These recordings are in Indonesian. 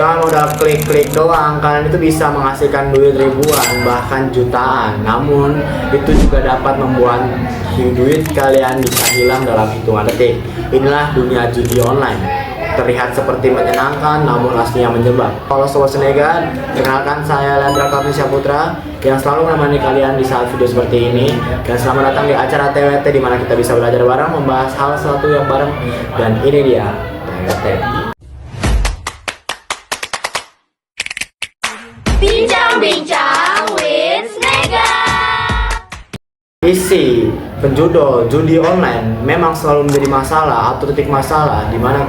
Jangan modal klik-klik doang, kalian itu bisa menghasilkan duit ribuan bahkan jutaan. Namun itu juga dapat membuat duit kalian bisa hilang dalam hitungan detik. Inilah dunia judi online. Terlihat seperti menyenangkan namun aslinya menjebak. Kalau Sobat Senegal, kenalkan saya Landra Kavnisya Putra yang selalu menemani kalian di saat video seperti ini. Dan selamat datang di acara TWT di mana kita bisa belajar bareng, membahas hal sesuatu yang bareng. Dan ini dia TWT. Bincang-bincang with Snega. Isi penjudul judi online memang selalu menjadi masalah atau titik masalah di mana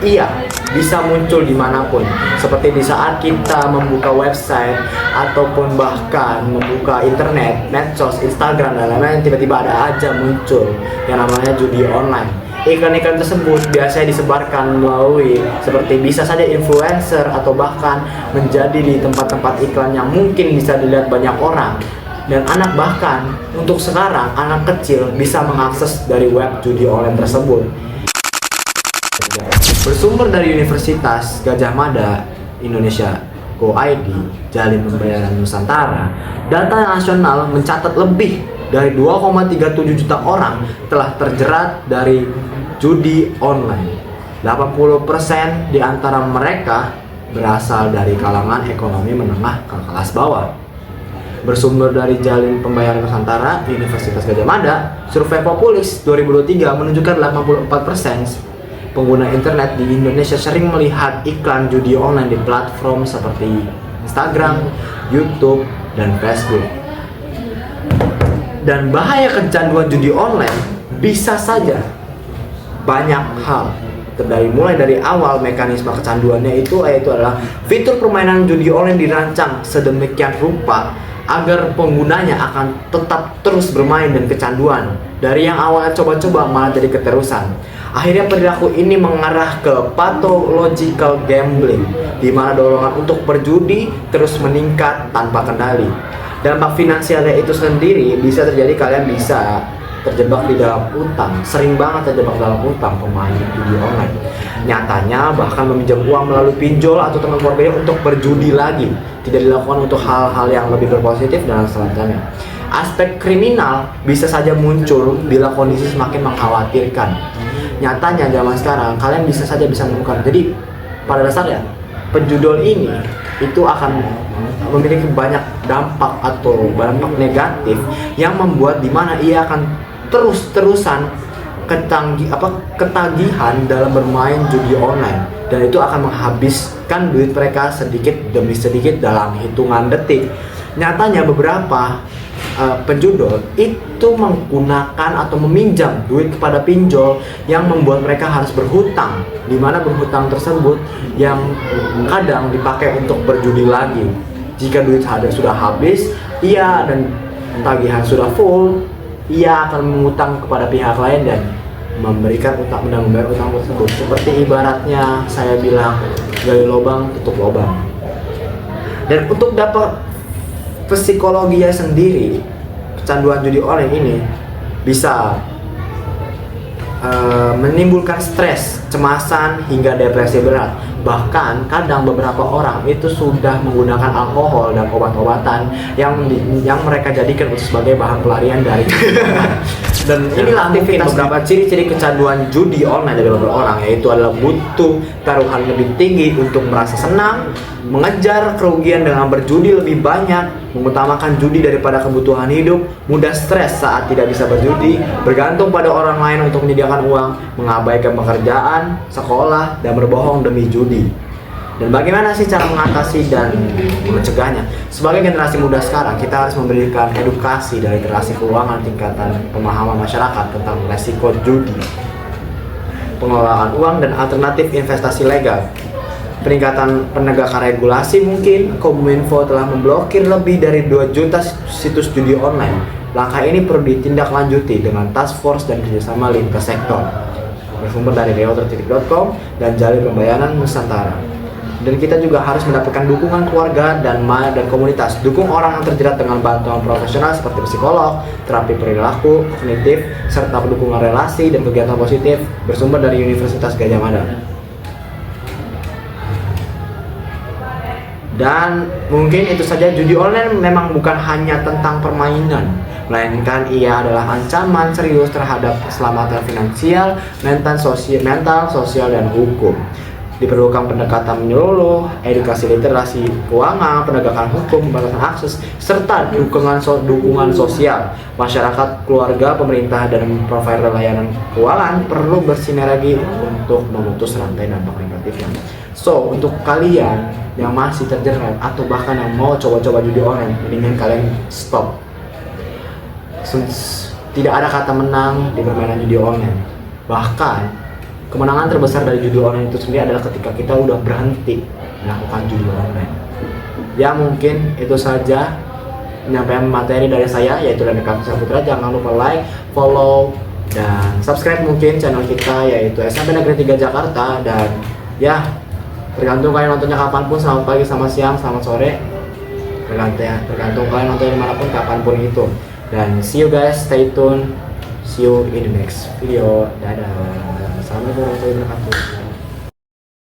ia bisa muncul dimanapun, seperti di saat kita membuka website ataupun bahkan membuka internet, medsos, Instagram dan lain-lain, tiba-tiba ada aja muncul yang namanya judi online. Iklan-iklan tersebut biasanya disebarkan melalui seperti bisa saja influencer atau bahkan menjadi di tempat-tempat iklan yang mungkin bisa dilihat banyak orang. Dan anak, bahkan untuk sekarang anak kecil bisa mengakses dari web judi online tersebut. Bersumber dari Universitas Gadjah Mada Indonesia Go.id, Jalin Pembayaran Nusantara, data nasional mencatat lebih dari 2,37 juta orang telah terjerat dari judi online. 80% di antara mereka berasal dari kalangan ekonomi menengah ke kelas bawah. Bersumber dari Jalin Pembayaran Nusantara Universitas Gadjah Mada, survei Populis 2023 menunjukkan 84% pengguna internet di Indonesia sering melihat iklan judi online di platform seperti Instagram, YouTube, dan Facebook. Dan bahaya kecanduan judi online bisa saja banyak hal. Mulai dari awal mekanisme kecanduannya itu adalah fitur permainan judi online dirancang sedemikian rupa agar penggunanya akan tetap terus bermain dan kecanduan. Dari yang awalnya coba-coba malah jadi keterusan. Akhirnya perilaku ini mengarah ke pathological gambling, di mana dorongan untuk berjudi terus meningkat tanpa kendali. Dampak finansialnya itu sendiri bisa terjadi, kalian bisa terjebak di dalam utang, sering banget terjebak dalam utang pemain judi online. Nyatanya bahkan meminjam uang melalui pinjol atau teman keluarganya untuk berjudi lagi tidak dilakukan untuk hal-hal yang lebih berpositif dan selanjutnya. Aspek kriminal bisa saja muncul bila kondisi semakin mengkhawatirkan. Nyatanya zaman sekarang kalian bisa menemukan. Jadi pada dasarnya penjudul ini itu akan memiliki banyak dampak atau dampak negatif yang membuat dimana ia akan terus-terusan ketagihan dalam bermain judi online, dan itu akan menghabiskan duit mereka sedikit demi sedikit dalam hitungan detik. Nyatanya beberapa penjudul itu menggunakan atau meminjam duit kepada pinjol yang membuat mereka harus berhutang, di mana berhutang tersebut yang kadang dipakai untuk berjudi lagi. Jika duit sudah habis, ia dan tagihan sudah full, ia akan mengutang kepada pihak lain dan memberikan utang dan membayar utang tersebut. Seperti ibaratnya saya bilang, gali lubang tutup lubang. Dan untuk dapat psikologinya sendiri, kecanduan judi online ini bisa menimbulkan stres, kecemasan, hingga depresi berat. Bahkan kadang beberapa orang itu sudah menggunakan alkohol dan obat-obatan yang mereka jadikan sebagai bahan pelarian dari dan inilah aktivitas beberapa ciri-ciri kecanduan judi online dari beberapa orang, yaitu adalah butuh taruhan lebih tinggi untuk merasa senang, mengejar kerugian dengan berjudi lebih banyak, mengutamakan judi daripada kebutuhan hidup, mudah stres saat tidak bisa berjudi, bergantung pada orang lain untuk menyediakan uang, mengabaikan pekerjaan, sekolah, dan berbohong demi judi. Dan bagaimana sih cara mengatasi dan mencegahnya? Sebagai generasi muda sekarang, kita harus memberikan edukasi dari literasi keuangan, tingkatan pemahaman masyarakat tentang resiko judi, pengelolaan uang, dan alternatif investasi legal. Peningkatan penegakan regulasi mungkin. Kominfo telah memblokir lebih dari 2 juta situs judi online. Langkah ini perlu ditindaklanjuti dengan task force dan kerjasama lintas sektor. Bersumber dari reoter.com dan Jalin Pembayaran Nusantara. Dan kita juga harus mendapatkan dukungan keluarga dan komunitas. Dukung orang yang terjerat dengan bantuan profesional seperti psikolog, terapi perilaku, kognitif, serta dukungan relasi dan kegiatan positif. Bersumber dari Universitas Gadjah Mada. Dan mungkin itu saja, judi online memang bukan hanya tentang permainan, melainkan ia adalah ancaman serius terhadap keselamatan finansial, mental, sosial, dan hukum. Diperlukan pendekatan menyeluruh, edukasi literasi keuangan, penegakan hukum, pembatasan akses, serta dukungan sosial. Masyarakat, keluarga, pemerintah, dan provider layanan keuangan perlu bersinergi untuk memutus rantai dampak negatifnya. So, untuk kalian yang masih terjerat atau bahkan yang mau coba-coba judi online, mendingan kalian stop. Tidak ada kata menang di permainan judi online. Bahkan kemenangan terbesar dari judi online itu sendiri adalah ketika kita udah berhenti melakukan judi online. Ya, mungkin itu saja penyampaian materi dari saya, yaitu dari Kak Putra. Jangan lupa like, follow, dan subscribe mungkin channel kita, yaitu SMP Negeri 3 Jakarta. Dan ya, tergantung kalian nontonnya kapanpun, selamat pagi, selamat siang, selamat sore, tergantung kalian nontonnya dimanapun, kapanpun itu. Dan see you guys, stay tune, see you in the next video. Dadah. Assalamualaikum warahmatullahi wabarakatuh.